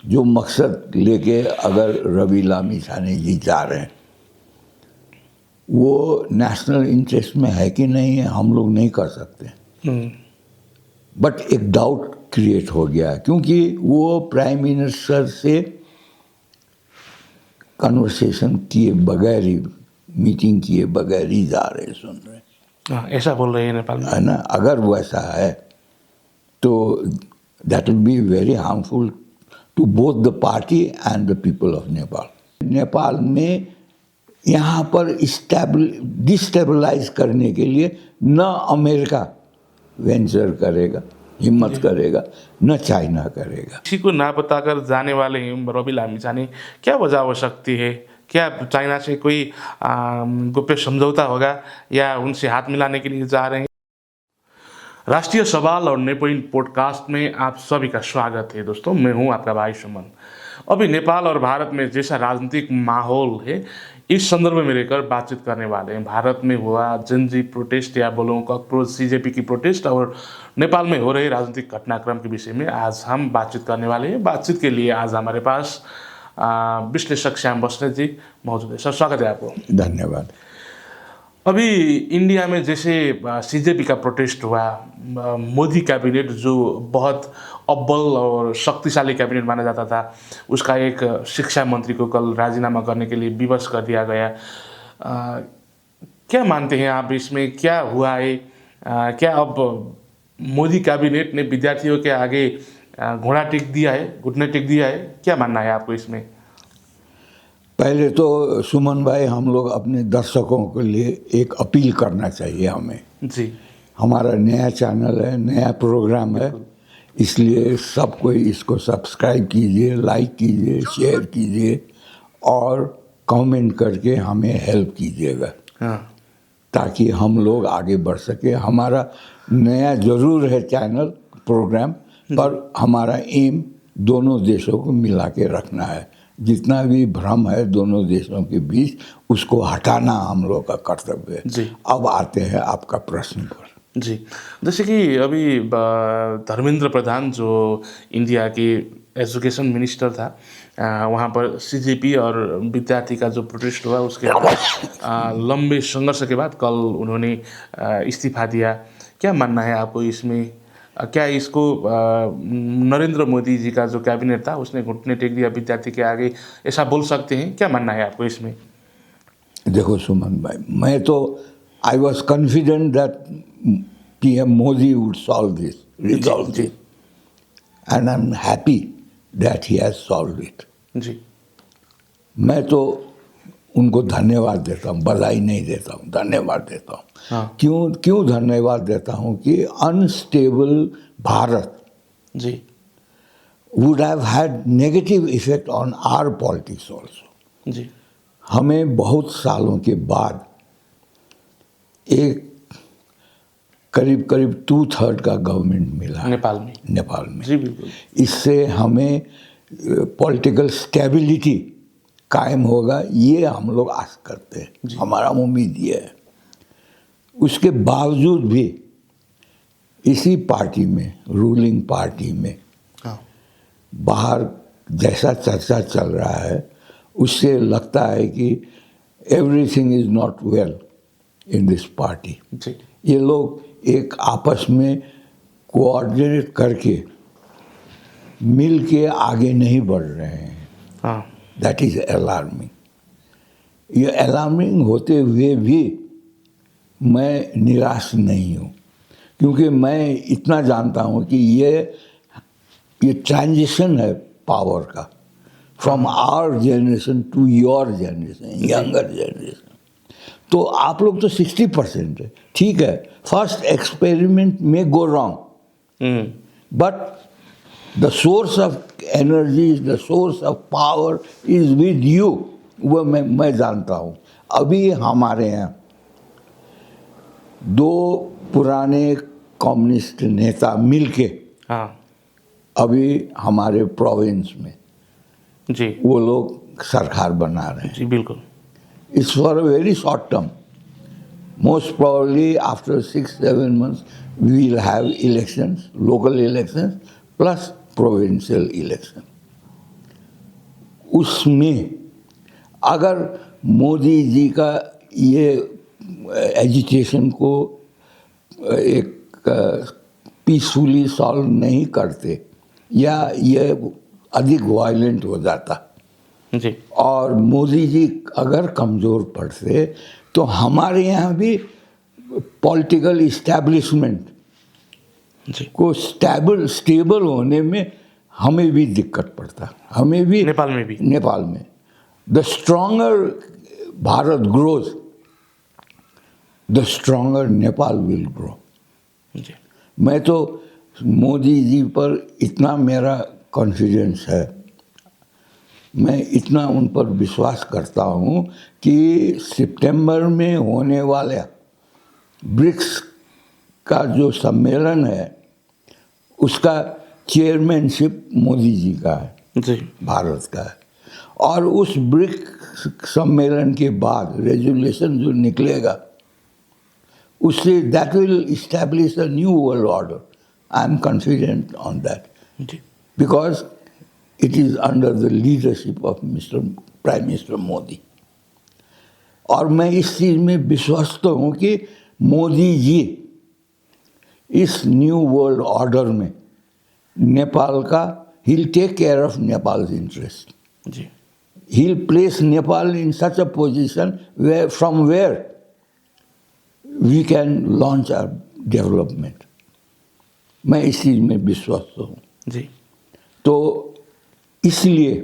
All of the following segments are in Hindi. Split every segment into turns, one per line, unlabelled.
जो मकसद लेके अगर रवि लामिछाने जी जा रहे हैं वो नेशनल इंटरेस्ट में है कि नहीं है हम लोग नहीं कर सकते। बट एक डाउट क्रिएट हो गया क्योंकि वो प्राइम मिनिस्टर से कन्वर्सेशन किए बगैर ही, मीटिंग किए बगैर ही जा रहे, सुन रहे।
हाँ, ऐसा बोल रहे हैं नेपाल में,
है ना। अगर वैसा है तो that will be very harmful to both the party and the people of Nepal. Nepal में यहाँ पर डिस्टेबलाइज करने के लिए न अमेरिका वेंचर करेगा, हिम्मत करेगा, न चाइना करेगा।
किसी को ना बताकर जाने वाले हैं रवि लामिछाने, क्या वजह हो सकती है? क्या चाइना से कोई गुप्त समझौता होगा या उनसे हाथ मिलाने के लिए जा रहे हैं? राष्ट्रीय सवाल और नेपाल पॉडकास्ट में आप सभी का स्वागत है दोस्तों। मैं हूं आपका भाई सुमन। अभी नेपाल और भारत में जैसा राजनीतिक माहौल है, इस संदर्भ में लेकर बातचीत करने वाले हैं। भारत में हुआ जनजी प्रोटेस्ट या बोलो कॉकरोच सीजेपी की प्रोटेस्ट और नेपाल में हो रहे राजनीतिक घटनाक्रम के विषय में आज हम बातचीत करने वाले हैं। बातचीत के लिए आज हमारे पास विश्लेषक श्याम बस्नेत जी मौजूद है। सर, स्वागत है आपको।
धन्यवाद।
अभी इंडिया में जैसे सीजेपी का प्रोटेस्ट हुआ, मोदी कैबिनेट जो बहुत अव्वल और शक्तिशाली कैबिनेट माना जाता था, उसका एक शिक्षा मंत्री को कल राजीनामा करने के लिए विवश कर दिया गया। क्या मानते हैं आप इसमें क्या हुआ है? क्या अब मोदी कैबिनेट ने विद्यार्थियों के आगे घोड़ा टेक दिया है, घुटने टेक दिया है? क्या मानना है आपको इसमें?
पहले तो सुमन भाई, हम लोग अपने दर्शकों के लिए एक अपील करना चाहिए हमें।
जी,
हमारा नया चैनल है, नया प्रोग्राम है, इसलिए सब कोई इसको सब्सक्राइब कीजिए, लाइक कीजिए, शेयर कीजिए और कमेंट करके हमें हेल्प कीजिएगा।
हाँ,
ताकि हम लोग आगे बढ़ सके। हमारा नया जरूर है चैनल प्रोग्राम, पर हमारा एम दोनों देशों को मिला के रखना है। जितना भी भ्रम है दोनों देशों के बीच, उसको हटाना हम लोग का कर्तव्य है।
जी।
अब आते हैं आपका प्रश्न पर।
जी, जैसे कि अभी धर्मेंद्र प्रधान जो इंडिया की एजुकेशन मिनिस्टर था, वहाँ पर सीजेपी और विद्यार्थी का जो प्रोटेस्ट हुआ उसके लंबे संघर्ष के बाद कल उन्होंने इस्तीफा दिया। क्या मानना है आपको इसमें? क्या इसको नरेंद्र मोदी जी का जो कैबिनेट था उसने घुटने टेक दिया विद्यार्थी के आगे, ऐसा बोल सकते हैं? क्या मानना है आपको इसमें?
देखो सुमन भाई, मैं तो I was confident that PM Modi would solve this, resolve this, and I am happy that he has solve it.
जी,
मैं तो उनको धन्यवाद देता हूँ, बधाई नहीं देता हूँ, धन्यवाद देता हूँ।
हाँ,
क्यों धन्यवाद देता हूँ कि अनस्टेबल भारत
जी,
would have had negative effect on our politics also.
जी,
हमें बहुत सालों के बाद एक करीब 2/3 का गवर्नमेंट मिला
नेपाल में।
नेपाल में।
जी, बिल्कुल।
इससे हमें पॉलिटिकल स्टेबिलिटी कायम होगा, ये हम लोग आस करते हैं, हमारा उम्मीद ये है। उसके बावजूद भी इसी पार्टी में, रूलिंग पार्टी में,
हाँ,
बाहर जैसा चर्चा चल रहा है उससे लगता है कि everything is not well in this party.
जी,
ये लोग एक आपस में कोऑर्डिनेट करके मिल के आगे नहीं बढ़ रहे हैं।
हाँ,
दैट इज अलार्मिंग। ये अलार्मिंग होते हुए भी मैं निराश नहीं हूँ, क्योंकि मैं इतना जानता हूँ कि ये ट्रांजिशन है पावर का, from our generation to your generation, younger generation. तो आप लोग तो 60% है, ठीक है। फर्स्ट एक्सपेरिमेंट में go wrong, but the source of energy, the source of power is with you. वो मैं जानता हूँ। अभी हमारे यहाँ 2 पुराने कम्युनिस्ट नेता मिलके
हाँ,
अभी हमारे प्रोविंस में
जी,
वो लोग सरकार बना रहे हैं।
जी, बिल्कुल।
It's for a very short term. Most probably after 6-7 months we will have elections, local elections plus provincial election. उसमें अगर मोदी जी का ये एजिटेशन को एक पीसफुली सॉल्व नहीं करते या ये अधिक वायलेंट हो जाता
जी
और मोदी जी अगर कमज़ोर पड़ते तो हमारे यहाँ भी पॉलिटिकल इस्टेब्लिशमेंट
जी
को स्टेबल होने में हमें भी दिक्कत पड़ता, हमें भी
नेपाल में भी।
नेपाल में the stronger Bharat grows the stronger Nepal will grow.
जी
मैं तो मोदी जी पर इतना मेरा कॉन्फिडेंस है, मैं इतना उन पर विश्वास करता हूँ कि सितंबर में होने वाला ब्रिक्स का जो सम्मेलन है उसका चेयरमैनशिप मोदी जी का है,
जी
भारत का है। और उस ब्रिक्स सम्मेलन के बाद रेजोल्यूशन जो निकलेगा उससे that will establish a new world order. I am confident on that
जी
because it is under the leadership of prime minister Modi. और मैं इस चीज़ में विश्वस्त हूँ कि मोदी जी इस न्यू वर्ल्ड ऑर्डर में नेपाल का he'll take care of Nepal's interest.
Ji
He'll place Nepal in such a position from where we can launch our development. मैं इस चीज़ में विश्वस्त हूँ।
जी
तो इसलिए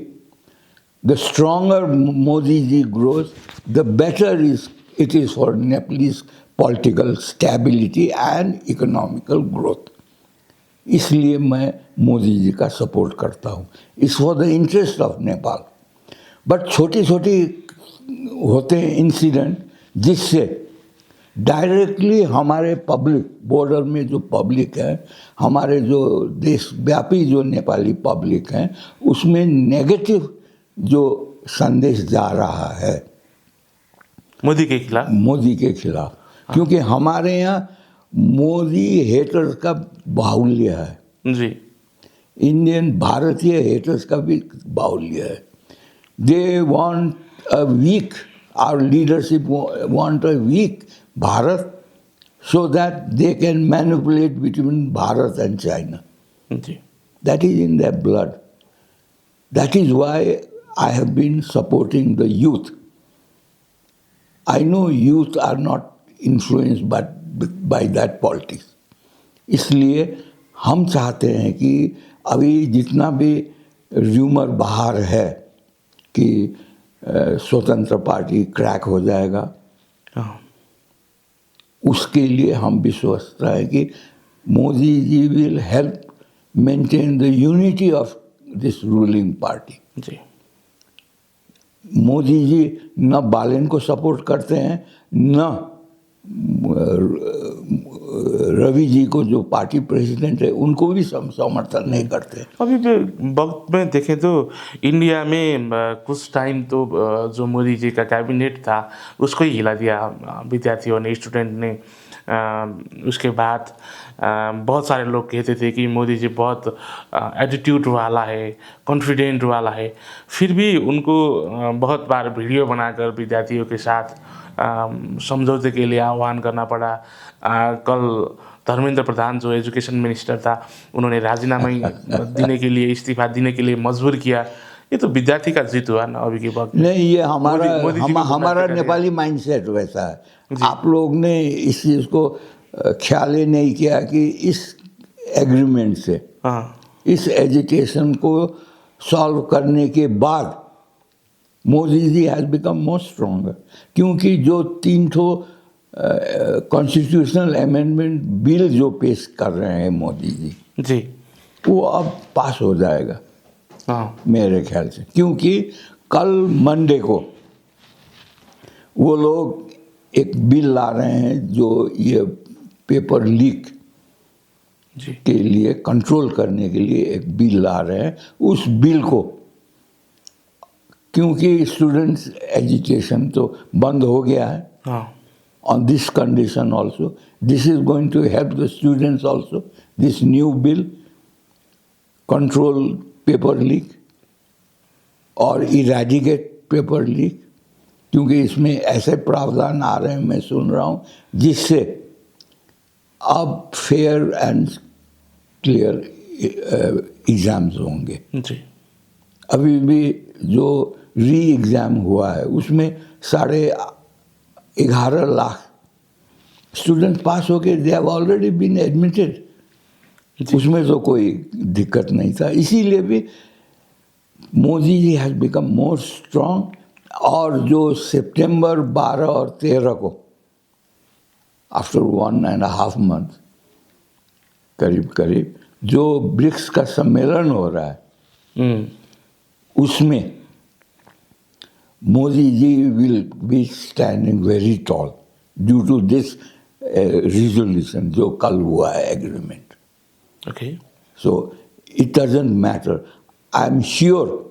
the stronger Modi ji grows the better it is for Nepalese political stability and economical growth. इसलिए मैं मोदी जी का सपोर्ट करता हूँ। It's for the interest of Nepal. But छोटी छोटी होते हैं इंसिडेंट जिससे डायरेक्टली हमारे पब्लिक, बॉर्डर में जो पब्लिक है, हमारे जो देशव्यापी जो नेपाली पब्लिक हैं, उसमें नेगेटिव जो संदेश जा रहा है
मोदी के खिलाफ।
क्योंकि हमारे यहाँ मोदी हेटर्स का बाहुल्य है।
जी
इंडियन भारतीय हेटर्स का भी बाहुल्य है। They want a weak, our leadership want a weak Bharat so that they can manipulate between Bharat and China.
जी
That is in their blood. That is why I have been supporting the youth. I know youth are not influenced by that politics. इसलिए हम चाहते हैं कि अभी जितना भी र्यूमर बाहर है कि स्वतंत्र पार्टी क्रैक हो जाएगा,
हाँ
उसके लिए हम विश्वस्त हैं कि Modi ji will help maintain the unity of this ruling party.
जी
मोदी जी न बालेन को सपोर्ट करते हैं, न रवि जी को जो पार्टी प्रेसिडेंट है उनको भी समर्थन नहीं करते।
अभी भी वक्त में देखें तो इंडिया में कुछ टाइम तो जो मोदी जी का कैबिनेट था उसको ही हिला दिया विद्यार्थियों ने, स्टूडेंट ने। उसके बाद बहुत सारे लोग कहते थे कि मोदी जी बहुत एटीट्यूड वाला है, कॉन्फिडेंट वाला है। फिर भी उनको बहुत बार वीडियो बनाकर विद्यार्थियों के साथ समझौते के लिए आह्वान करना पड़ा। कल धर्मेंद्र प्रधान जो एजुकेशन मिनिस्टर था, उन्होंने राजीनामा देने के लिए, इस्तीफा देने के लिए मजबूर किया। ये तो विद्यार्थी का जीत हुआ ना अभी के वक्त।
नहीं, ये हमारा हमारा
को
नेपाली माइंडसेट वैसा है। आप लोग ने इस चीज़ को ख्याल ही नहीं किया कि इस एग्रीमेंट से,
हाँ
इस एजुकेशन को सॉल्व करने के बाद Modi ji has become more stronger. क्योंकि जो 3 कॉन्स्टिट्यूशनल अमेंडमेंट बिल जो पेश कर रहे हैं मोदी जी,
जी
वो अब पास हो जाएगा
हाँ
मेरे ख्याल से। क्योंकि कल मंडे को वो लोग एक बिल ला रहे हैं जो ये पेपर लीक
जी
के लिए कंट्रोल करने के लिए एक बिल ला रहे हैं। उस बिल को, क्योंकि स्टूडेंट्स एजुकेशन तो बंद हो गया है,
हाँ
on this condition also, this is going to help the students also, this new bill, control paper leak, और इरेडिकेट पेपर लीक, क्योंकि इसमें ऐसे प्रावधान आ रहे हैं, मैं सुन रहा हूँ, जिससे अब फेयर एंड क्लियर एग्ज़ाम्स होंगे।
जी
अभी भी जो री एग्ज़ाम हुआ है उसमें 11.5 लाख स्टूडेंट पास होके they have already been admitted. उसमें तो कोई दिक्कत नहीं था, इसीलिए भी Modi ji has become more strong. और जो सितंबर 12 और 13 को आफ्टर 1.5 month करीब जो ब्रिक्स का सम्मेलन हो रहा है, उसमें Modi ji will be standing very tall due to this resolution जो कल हुआ है, agreement.
Okay
So it doesn't matter. I'm sure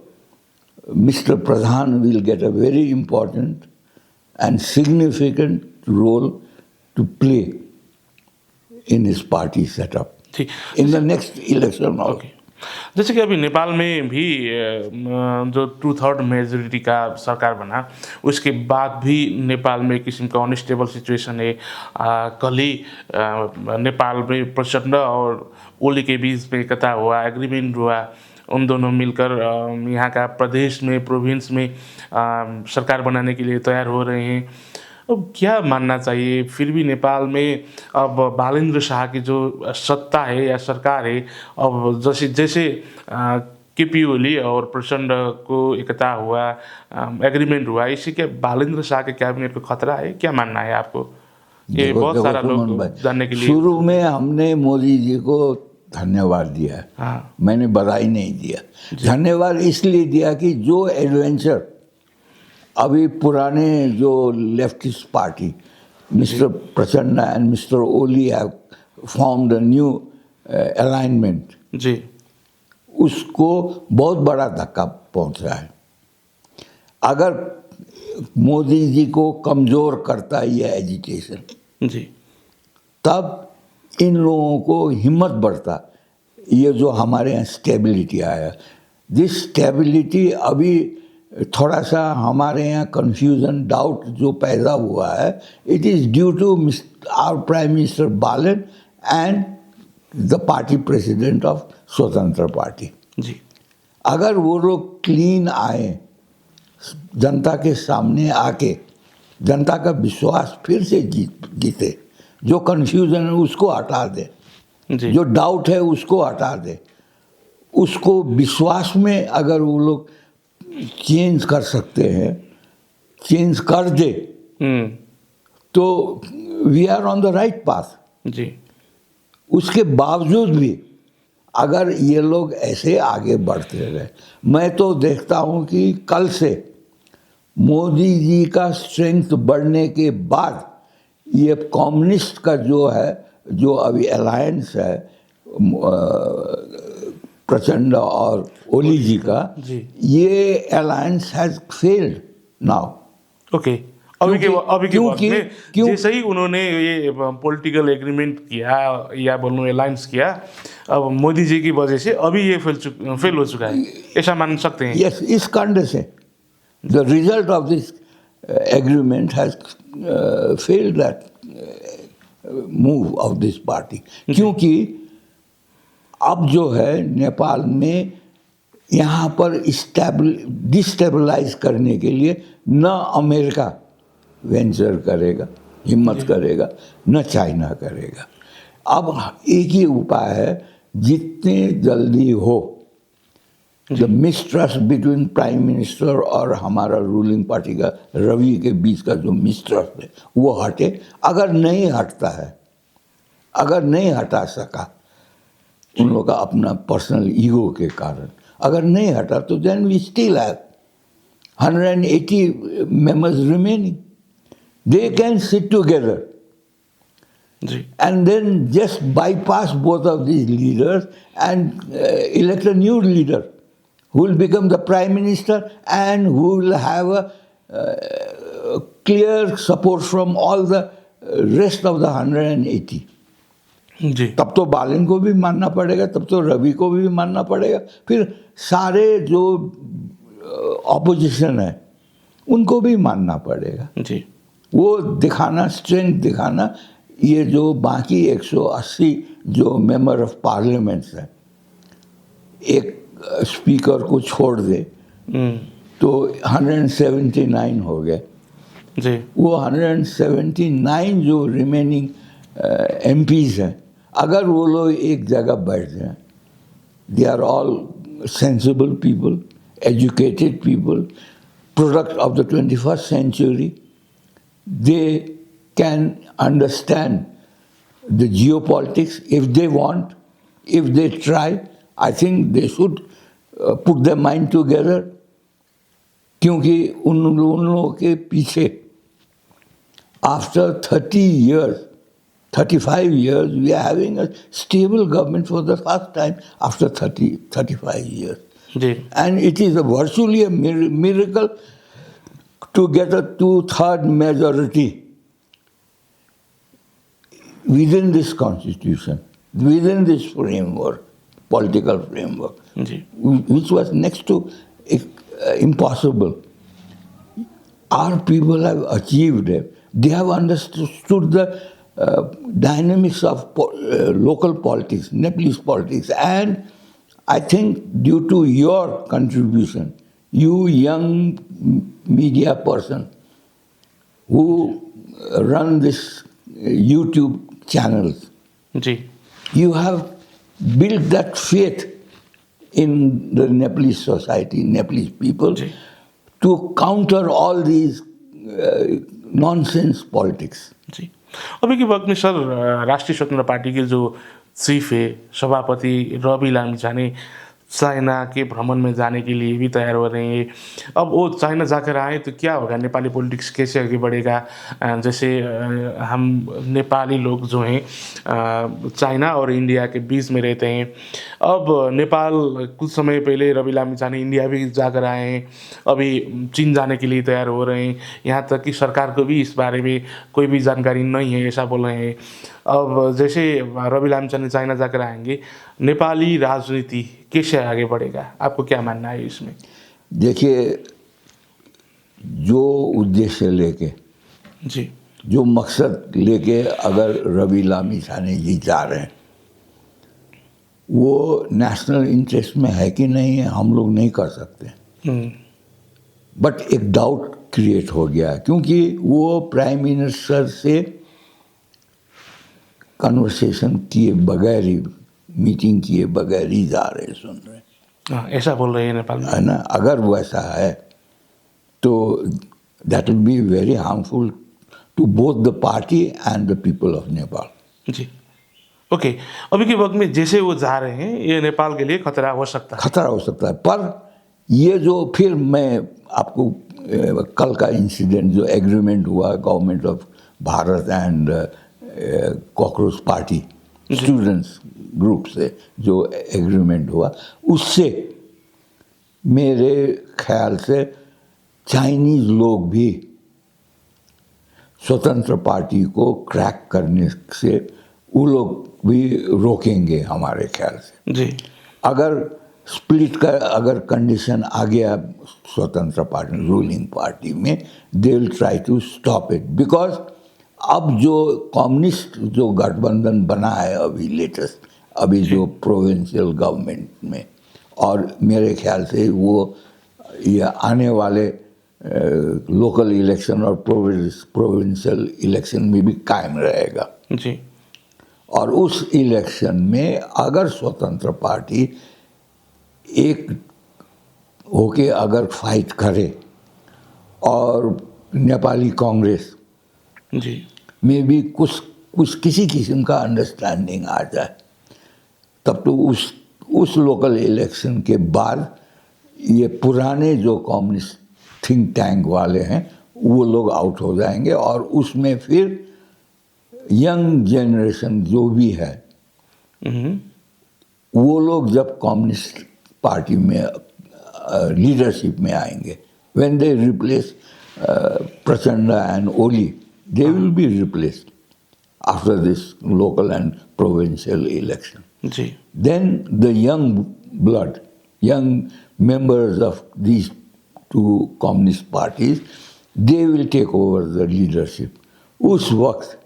Mr. Pradhan will get a very important and significant role to play in his party setup
ठीक।
in the next election.
Okay, जैसे कि अभी नेपाल में भी जो 2/3 मेजोरिटी का सरकार बना, उसके बाद भी नेपाल में एक किस्म का अनस्टेबल सिचुएशन है। कल ही नेपाल में प्रचंड और ओली के बीच में एकता हुआ, एग्रीमेंट हुआ, उन दोनों मिलकर यहाँ का प्रदेश में, प्रोविंस में सरकार बनाने के लिए तैयार हो रहे हैं। अब क्या मानना चाहिए, फिर भी नेपाल में अब बालेन्द्र शाह की जो सत्ता है या सरकार है, अब जैसे केपी ओली और प्रचंड को एकता हुआ, एग्रीमेंट हुआ, इससे क्या बालेन्द्र शाह के कैबिनेट को खतरा है? क्या मानना है आपको? ये बहुत सारा लोग जानने के लिए।
शुरू में हमने मोदी जी को धन्यवाद दिया,
हाँ,
मैंने बधाई नहीं दिया। धन्यवाद इसलिए दिया कि जो एडवेंचर अभी पुराने जो leftist party mister Prachanda and mister Oli have formed a new alignment,
जी,
उसको बहुत बड़ा धक्का पहुंचा है। अगर मोदी जी को कमज़ोर करता ये एजिटेशन,
जी,
तब इन लोगों को हिम्मत बढ़ता। ये जो हमारे यहाँ स्टेबिलिटी आया, दिस स्टेबिलिटी अभी थोड़ा सा हमारे यहाँ कन्फ्यूज़न, डाउट जो पैदा हुआ है, it is due to our prime minister Balen and the party president of Swatantra party.
जी,
अगर वो लोग क्लीन आए, जनता के सामने आके जनता का विश्वास फिर से जीते, जो कन्फ्यूज़न है उसको हटा दे, जो डाउट है उसको हटा दे, उसको विश्वास में अगर वो लोग चेंज कर सकते हैं, चेंज कर दे, तो we are on the right path.
जी,
उसके बावजूद भी अगर ये लोग ऐसे आगे बढ़ते रहे, मैं तो देखता हूँ कि कल से मोदी जी का स्ट्रेंथ बढ़ने के बाद ये कम्युनिस्ट का जो है, जो अभी अलायंस है प्रचंड और ओली जी का, ये alliance has failed now.
Okay, अभी के वक्त में जैसे ही उन्होंने ये पॉलिटिकल एग्रीमेंट किया या बोलूँ अलायंस किया, अब मोदी जी की वजह से अभी ये फेल हो चुका है, ऐसा मान सकते हैं?
यस, इस कांड से the result of this agreement has failed that move of this party. क्योंकि अब जो है नेपाल में यहाँ पर डिस्टेबलाइज करने के लिए न अमेरिका वेंचर करेगा, हिम्मत करेगा, न चाइना करेगा। अब एक ही उपाय है, जितने जल्दी हो the mistrust between prime minister और हमारा रूलिंग पार्टी का, रवि के बीच का जो मिसट्रस्ट है वो हटे। अगर नहीं हटता है, अगर नहीं हटा सका उन लोगों का अपना पर्सनल ईगो के कारण, अगर नहीं हटा, तो then we still have 180 members remaining. They can sit together and then just bypass both of these leaders and elect a new leader who will become the prime minister and who will have a clear support from all the rest of the 180.
जी,
तब तो बालन को भी मानना पड़ेगा, तब तो रवि को भी मानना पड़ेगा, फिर सारे जो ऑपोजिशन है उनको भी मानना पड़ेगा।
जी
वो दिखाना, स्ट्रेंथ दिखाना, ये जो बाकी 180 जो मेंबर ऑफ पार्लियामेंट्स हैं, एक स्पीकर को छोड़ दे तो 179 हो गए।
जी
वो 179 जो रिमेनिंग एमपीज हैं, अगर वो लोग एक जगह बैठ जाएं, they are all sensible people, educated people, product of the 21st century, they can understand the geopolitics if they want, if they try. I think they should put their mind together, क्योंकि उन लोगों के पीछे after 30 years, 35 years, we are having a stable government for the first time after 35 years.
Ji
And it is virtually a miracle to get a 2/3 majority within this constitution, within this framework, political framework,
ji
which was next to impossible. Our people have achieved it. They have understood the dynamics of local politics, Nepalese politics, and I think due to your contribution, you young media person who run this YouTube channels,
ji
you have built that faith in the Nepalese society, Nepalese people,
ji
to counter all these nonsense politics.
जी अभी के वक्त में सर राष्ट्रीय स्वतंत्र पार्टी के जो चीफ है, सभापति रवि लामिछाने चाइना के भ्रमण में जाने के लिए भी तैयार हो रहे हैं। अब वो चाइना जाकर आए तो क्या होगा, नेपाली पॉलिटिक्स कैसे आगे बढ़ेगा? जैसे हम नेपाली लोग जो हैं चाइना और इंडिया के बीच में रहते हैं। अब नेपाल कुछ समय पहले रवि लामिछाने इंडिया भी जाकर आए हैं, अभी चीन जाने के लिए तैयार हो रहे हैं। यहाँ तक कि सरकार को भी इस बारे में कोई भी जानकारी नहीं है, ऐसा बोल रहे हैं। अब जैसे रवि लामिछाने चाइना जाकर आएंगे, नेपाली राजनीति कैसे आगे बढ़ेगा? आपको क्या मानना है इसमें?
देखिए, जो उद्देश्य लेके,
जी
जो मकसद लेके अगर रवि लामिछाने जी जा रहे हैं, वो नेशनल इंटरेस्ट में है कि नहीं है हम लोग नहीं कर सकते। बट एक डाउट क्रिएट हो गया क्योंकि वो प्राइम मिनिस्टर से कन्वर्सेशन किए बगैर ही, मीटिंग किए बगैर ही जा रहे, सुन रहे,
हाँ ऐसा बोल रहे हैं नेपाल में,
है ना। अगर वैसा है तो that will be very harmful to both the party and the people of Nepal.
जी ओके। अभी के वक्त में जैसे वो जा रहे हैं, ये नेपाल के लिए खतरा हो सकता है।
खतरा हो सकता है, पर ये जो फिर मैं आपको कल का इंसिडेंट जो एग्रीमेंट हुआ government of Bharat and cockroach party students group से जो एग्रीमेंट हुआ, उससे मेरे ख्याल से चाइनीज लोग भी स्वतंत्र पार्टी को क्रैक करने से वो लोग भी रोकेंगे हमारे ख्याल से।
जी
अगर स्प्लिट का अगर कंडीशन आ गया स्वतंत्र पार्टी रूलिंग पार्टी में, they will try to stop it, because अब जो कम्युनिस्ट जो गठबंधन बना है अभी लेटेस्ट, अभी जो प्रोविंशियल गवर्नमेंट में, और मेरे ख्याल से वो ये आने वाले लोकल इलेक्शन और प्रोविंशियल इलेक्शन में भी कायम रहेगा।
जी
और उस इलेक्शन में अगर स्वतंत्र पार्टी एक होके अगर फाइट करे और नेपाली कांग्रेस
जी
में भी कुछ किसी किस्म का अंडरस्टैंडिंग आ जाए, तब तो उस लोकल इलेक्शन के बाद ये पुराने जो कम्युनिस्ट थिंक टैंक वाले हैं वो लोग आउट हो जाएंगे, और उसमें फिर यंग जनरेशन जो भी है वो लोग जब कम्युनिस्ट पार्टी में लीडरशिप में आएंगे, when they replace Prachanda and Oli, they will be replaced after this local and provincial election.
जी
Then the young blood, young members of these two communist parties, they will take over the leadership. उस वक्त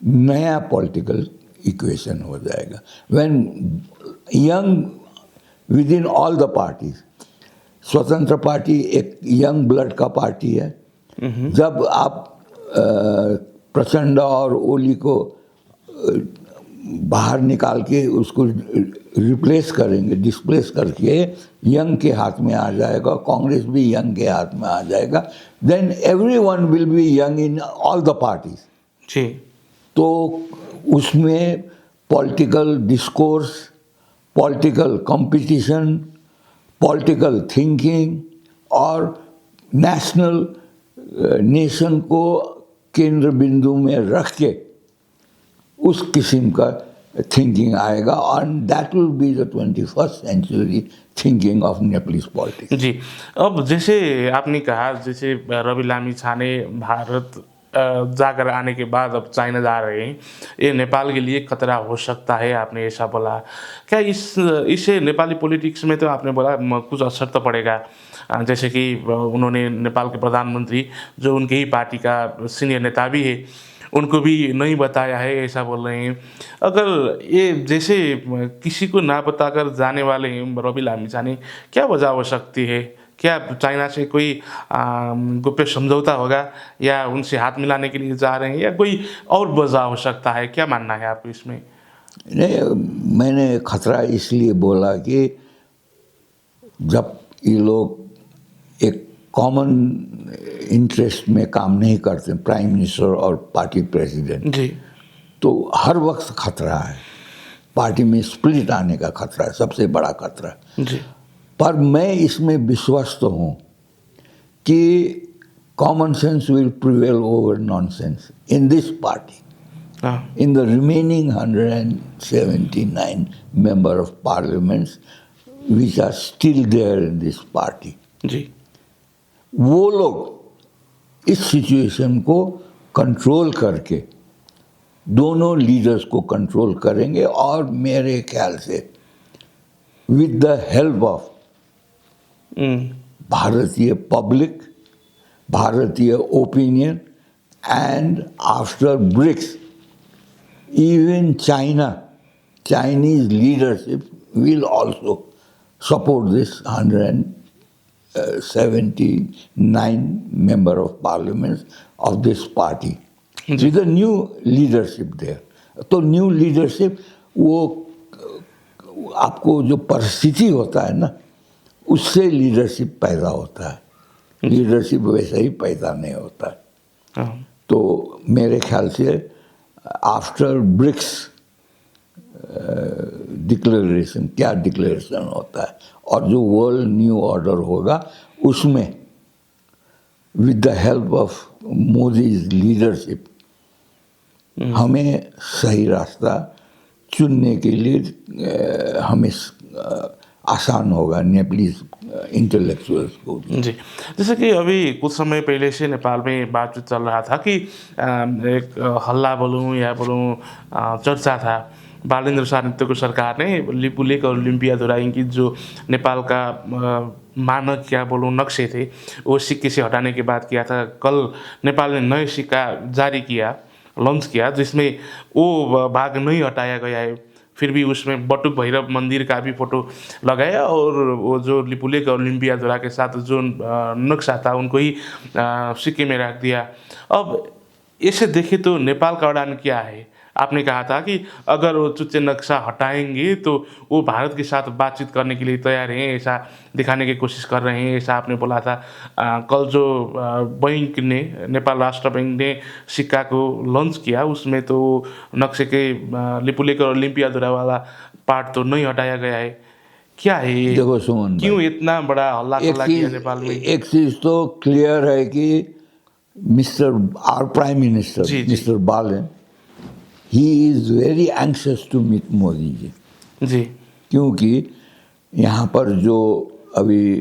नया पॉलिटिकल इक्वेशन हो जाएगा। When young within all the parties, Swatantra party एक यंग ब्लड का पार्टी है। जब आप प्रचंड और ओली को बाहर निकाल के उसको रिप्लेस करेंगे, डिस्प्लेस करके यंग के हाथ में आ जाएगा, कांग्रेस भी यंग के हाथ में आ जाएगा, then everyone will be young in all the parties.
जी।
तो उसमें political discourse, political competition, political thinking और नेशनल नेशन को केंद्र बिंदु में रख के उस किस्म का थिंकिंग आएगा, and that will be the 21st century thinking of Nepalese politics।
जी। अब जैसे आपने कहा, जैसे रवि लामिछाने भारत जाकर आने के बाद अब चाइना जा रहे हैं, ये नेपाल के लिए खतरा हो सकता है, आपने ऐसा बोला। क्या इससे नेपाली पॉलिटिक्स में, तो आपने बोला कुछ असर तो पड़ेगा, जैसे कि उन्होंने नेपाल के प्रधानमंत्री जो उनके ही पार्टी का सीनियर नेता भी है, उनको भी नहीं बताया है, ऐसा बोल रहे हैं। अगर ये जैसे किसी को ना बताकर जाने वाले हैं रवि लामिछाने, क्या वजह हो सकती है? क्या चाइना से कोई गुप्त समझौता होगा, या उनसे हाथ मिलाने के लिए जा रहे हैं, या कोई और वजह हो सकता है? क्या मानना है आपको इसमें?
नहीं, मैंने खतरा इसलिए बोला कि जब ये लोग एक कॉमन इंटरेस्ट में काम नहीं करते, प्राइम मिनिस्टर और पार्टी प्रेसिडेंट
जी।
तो हर वक्त खतरा है, पार्टी में स्प्लिट आने का खतरा है, सबसे बड़ा खतरा।
जी।
पर मैं इसमें विश्वस्त हूँ कि common sense will prevail over nonsense in this party, in the remaining 179 member of parliaments which are still there in this party.
जी।
वो लोग इस सिचुएशन को कंट्रोल करके दोनों लीडर्स को कंट्रोल करेंगे, और मेरे ख्याल से विद द हेल्प ऑफ भारतीय पब्लिक, भारतीय opinion, and after BRICS even Chinese leadership will also support this 179 member of parliament of this party with a new leadership there। तो न्यू लीडरशिप वो आपको जो परिस्थिति होता है ना, उससे लीडरशिप पैदा होता है, लीडरशिप वैसे ही पैदा नहीं होता है। तो मेरे ख्याल से आफ्टर ब्रिक्स डिक्लेरेशन, क्या डिक्लेरेशन होता है, और जो वर्ल्ड न्यू ऑर्डर होगा उसमें with the help of Modi's leadership हमें सही रास्ता चुनने के लिए हमें आसान होगा नेपालीज इंटेलेक्चुअल्स को।
जी। जैसे कि अभी कुछ समय पहले से नेपाल में बातचीत चल रहा था कि एक हल्ला बोलूँ या बोलूँ चर्चा था, बालेन्द्र सार्वभौमको सरकार ने लिपुलेख और लिम्पियाधुरा की जो नेपाल का मानक क्या बोलूँ नक्शे थे, वो सिक्के से हटाने की बात किया था। कल नेपाल ने नए सिक्का जारी किया, लॉन्च किया, जिसमें वो भाग नहीं हटाया गया है, फिर भी उसमें बटुक भैरव मंदिर का भी फोटो लगाया, और वो जो लिपुलेख और लिम्पियाधुरा के साथ जो नक्शा था उनको ही सिक्के में रख दिया। अब इसे देखें तो नेपाल का उड़ान क्या है? आपने कहा था कि अगर वो चुच्चे नक्शा हटाएंगे तो वो भारत के साथ बातचीत करने के लिए तैयार हैं, ऐसा दिखाने की कोशिश कर रहे हैं, ऐसा आपने बोला था। कल जो बैंक ने, नेपाल राष्ट्र बैंक ने सिक्का को लॉन्च किया, उसमें तो नक्शे के लिपुलेख और लिम्पियाधुरा वाला पार्ट तो नहीं हटाया गया है। क्या है ये?
देखो सुमन,
क्यों इतना बड़ा हल्ला किया नेपाल में?
एक चीज तो क्लियर है कि our prime minister mister Balan, he is very anxious to meet Modi ji. क्योंकि यहाँ पर जो अभी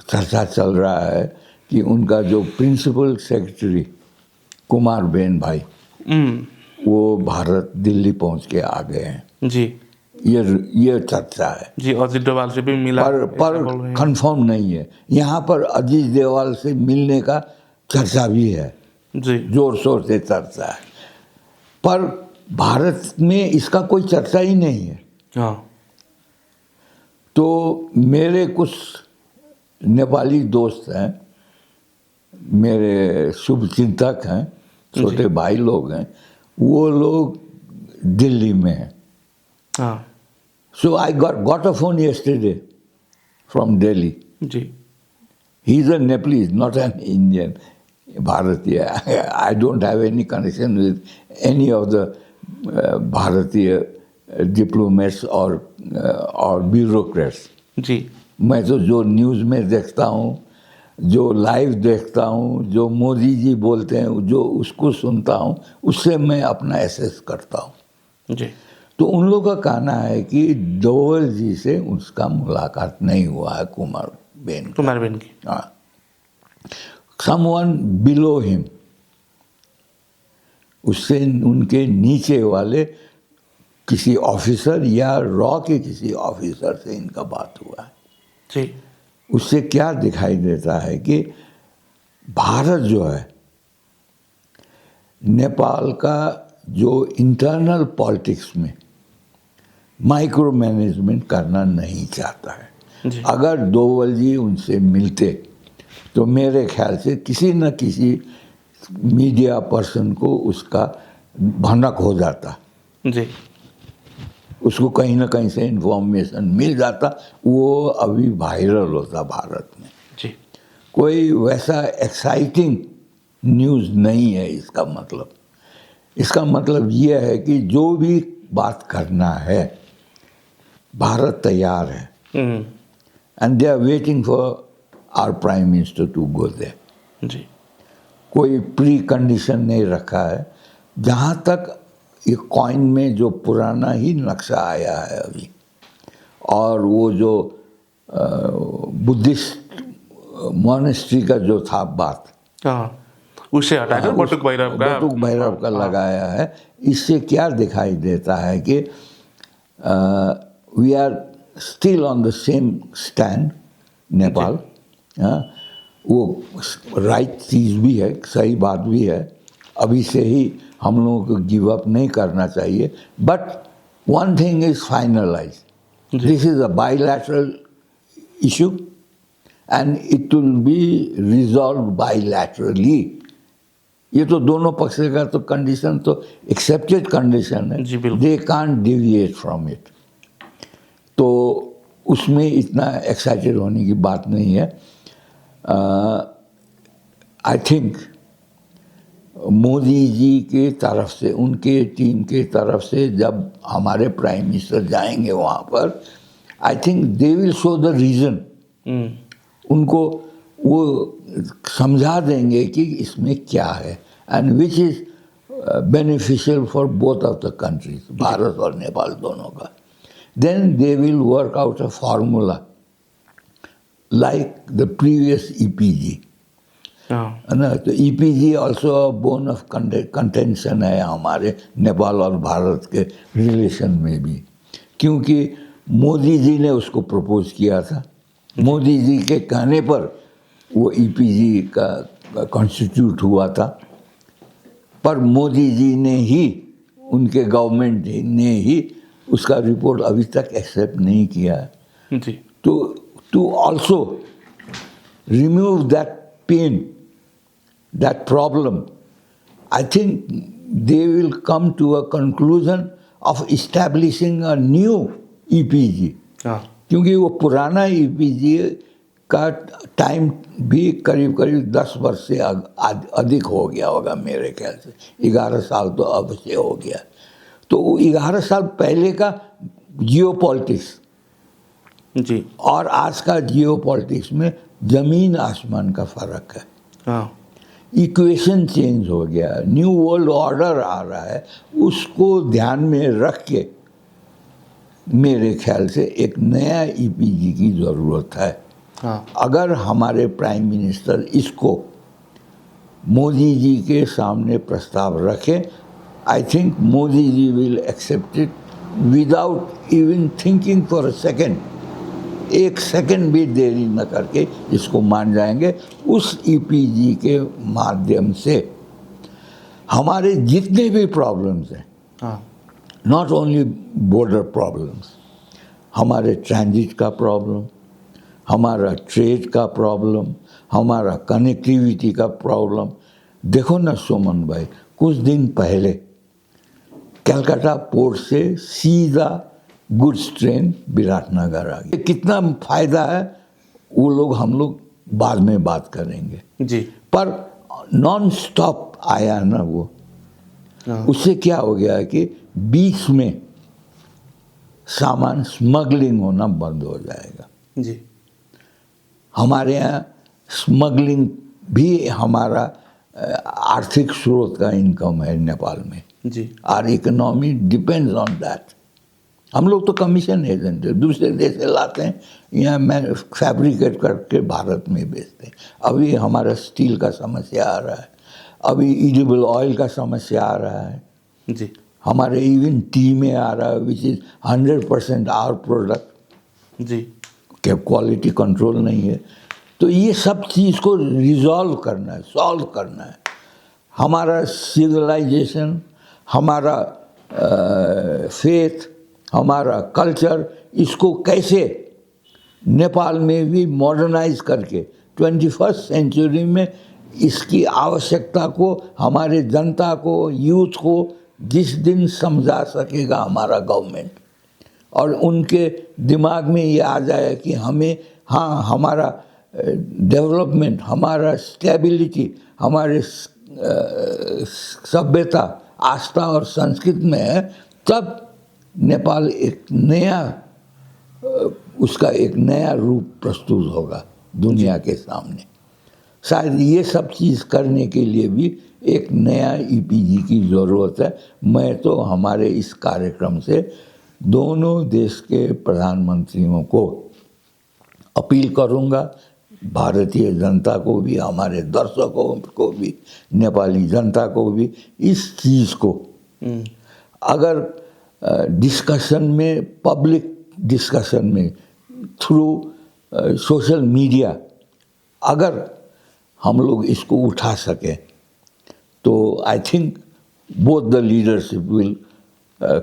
चर्चा चल रहा है कि उनका जो प्रिंसिपल सेक्रेटरी कुमार बेन भाई, वो भारत दिल्ली पहुँच के आ गए हैं।
जी।
ये चर्चा है।
जी, अजीत डोभाल से भी मिला
पर
ऐसा बोल रहे हैं।
कंफर्म नहीं है। यहाँ पर अजीत डोभाल से मिलने का चर्चा भी है,
जी
जोर शोर से चर्चा है, पर भारत में इसका कोई चर्चा ही नहीं है।
हाँ
तो मेरे कुछ नेपाली दोस्त हैं, मेरे शुभ चिंतक हैं, छोटे भाई लोग हैं, वो लोग दिल्ली में हैं।
हाँ
So I got a phone yesterday from Delhi.
Ji
He's a Nepalese, not an Indian, Bharatiya. I don't have any connection with any of the Bharatiya diplomats or bureaucrats.
जी
मैं तो जो न्यूज़ में देखता हूँ, जो लाइव देखता हूँ, जो मोदी जी बोलते हैं, जो उसको सुनता हूँ, उससे मैं अपना एसेस करता हूँ।
जी
तो उन लोगों का कहना है कि डोभाल जी से उसका मुलाकात नहीं हुआ है, कुमार बेन
की।
हाँ, समवन बिलो हिम, उससे उनके नीचे वाले किसी ऑफिसर या रॉ के किसी ऑफिसर से इनका बात हुआ है।
जी
उससे क्या दिखाई देता है कि भारत जो है, नेपाल का जो इंटरनल पॉलिटिक्स में माइक्रो मैनेजमेंट करना नहीं चाहता है।
जी
अगर डोभाल जी उनसे मिलते तो मेरे ख्याल से किसी न किसी मीडिया पर्सन को उसका भनक हो जाता,
जी
उसको कहीं ना कहीं से इन्फॉर्मेशन मिल जाता, वो अभी वायरल होता भारत में।
जी
कोई वैसा एक्साइटिंग न्यूज़ नहीं है इसका मतलब। इसका मतलब ये है कि जो भी बात करना है, भारत तैयार है, and they are waiting for our prime minister to go there.
जी
कोई प्री कंडीशन नहीं रखा है। जहाँ तक ये कॉइन में जो पुराना ही नक्शा आया है अभी, और वो जो बुद्धिस्ट मॉनेस्ट्री का जो था बात,
हाँ उसे हटाकर बटुक भैरव का
लगाया है, इससे क्या दिखाई देता है कि we are still on the same stand Nepal. वो राइट चीज़ भी है, सही बात भी है, अभी से ही हम लोगों को गिव अप नहीं करना चाहिए। But one thing is finalise, this is a bilateral issue and it will be resolve bilaterally. ये तो दोनों पक्ष का तो कंडीशन तो एक्सेप्टेड कंडीशन है, they can't deviate from it. तो उसमें इतना एक्साइटेड होने की बात नहीं है। आई थिंक मोदी जी के तरफ से, उनके टीम के तरफ से जब हमारे प्राइम मिनिस्टर जाएंगे वहाँ पर, I think they will show the reason. उनको वो समझा देंगे कि इसमें क्या है, and which is beneficial for both of the countries, Bharat और नेपाल दोनों का। Then they will work out a formula like the previous EPG, है ना। तो EPG also bone of contention है हमारे नेपाल और भारत के रिलेशन में भी, क्योंकि मोदी जी ने उसको प्रपोज किया था। मोदी जी के कहने पर वो ईपीजी का कॉन्स्टिट्यूट हुआ था, पर मोदी जी ने ही, उनके गवर्नमेंट ने ही उसका रिपोर्ट अभी तक एक्सेप्ट नहीं किया है।
जी
तो to also remove that pain, that problem, I think they will come to a conclusion of establishing a new EPG. क्योंकि वो पुराना EPG का टाइम भी करीब करीब 10 वर्ष से अधिक हो गया होगा मेरे ख्याल से, 11 साल तो अब से हो गया। तो 11 साल पहले का जियो पॉलिटिक्स
जी
और आज का जियो पॉलिटिक्स में ज़मीन आसमान का फ़र्क है।
हाँ
इक्वेशन चेंज हो गया, न्यू वर्ल्ड ऑर्डर आ रहा है, उसको ध्यान में रख के मेरे ख्याल से एक नया ईपीजी की ज़रूरत है।
हाँ
अगर हमारे प्राइम मिनिस्टर इसको मोदी जी के सामने प्रस्ताव रखें, I think Modi ji will accept it without even thinking for a second, एक सेकंड भी देरी न करके इसको मान जाएंगे। उस ईपीजी के माध्यम से हमारे जितने भी प्रॉब्लम्स हैं,
हाँ,
नॉट ओनली बॉर्डर प्रॉब्लम्स, हमारे ट्रांजिट का प्रॉब्लम, हमारा ट्रेड का प्रॉब्लम, हमारा कनेक्टिविटी का प्रॉब्लम। देखो ना सुमन भाई, कुछ दिन पहले कलकत्ता पोर्ट से सीधा गुड्स ट्रेन विराटनगर आ गई। कितना फ़ायदा है वो लोग हम लोग बाद में बात करेंगे,
जी,
पर नॉन स्टॉप आया ना वो।
हाँ,
उससे क्या हो गया है कि बीच में सामान स्मगलिंग होना बंद हो जाएगा।
जी,
हमारे यहाँ स्मगलिंग भी हमारा आर्थिक स्रोत का इनकम है नेपाल में।
जी,
our economy depends on that. हम लोग तो कमीशन एजेंट है, दूसरे देश से लाते हैं, यहाँ मैं फैब्रिकेट करके भारत में बेचते हैं। अभी हमारा स्टील का समस्या आ रहा है, अभी एडिबल ऑयल का समस्या आ रहा है,
जी,
हमारे इवन टी में आ रहा है, विच इज़ 100% आवर प्रोडक्ट
जी,
के क्वालिटी कंट्रोल नहीं है। तो ये सब चीज़ को रिजॉल्व करना है, सॉल्व करना है। हमारा सिविलाइजेशन, हमारा फेथ, हमारा कल्चर, इसको कैसे नेपाल में भी मॉडर्नाइज करके 21st सेंचुरी में इसकी आवश्यकता को हमारे जनता को, यूथ को जिस दिन समझा सकेगा हमारा गवर्नमेंट, और उनके दिमाग में ये आ जाए कि हमें, हाँ, हमारा डेवलपमेंट, हमारा स्टेबिलिटी, हमारे सभ्यता, आस्था और संस्कृति में है, तब नेपाल एक नया, उसका एक नया रूप प्रस्तुत होगा दुनिया के सामने। शायद ये सब चीज़ करने के लिए भी एक नया ईपीजी की ज़रूरत है। मैं तो हमारे इस कार्यक्रम से दोनों देश के प्रधानमंत्रियों को अपील करूंगा, भारतीय जनता को भी, हमारे दर्शकों को भी, नेपाली जनता को भी, इस चीज़ को अगर डिस्कशन में, पब्लिक डिस्कशन में, थ्रू सोशल मीडिया, अगर हम लोग इसको उठा सकें तो I think both the leadership will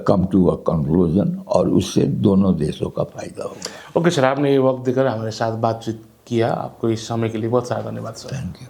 come to a conclusion, और उससे दोनों देशों का फायदा होगा।
ओके सर, आपने ये वक्त देकर हमारे साथ बातचीत किया, आपको इस समय के लिए बहुत सारा धन्यवाद सर।
Thank you.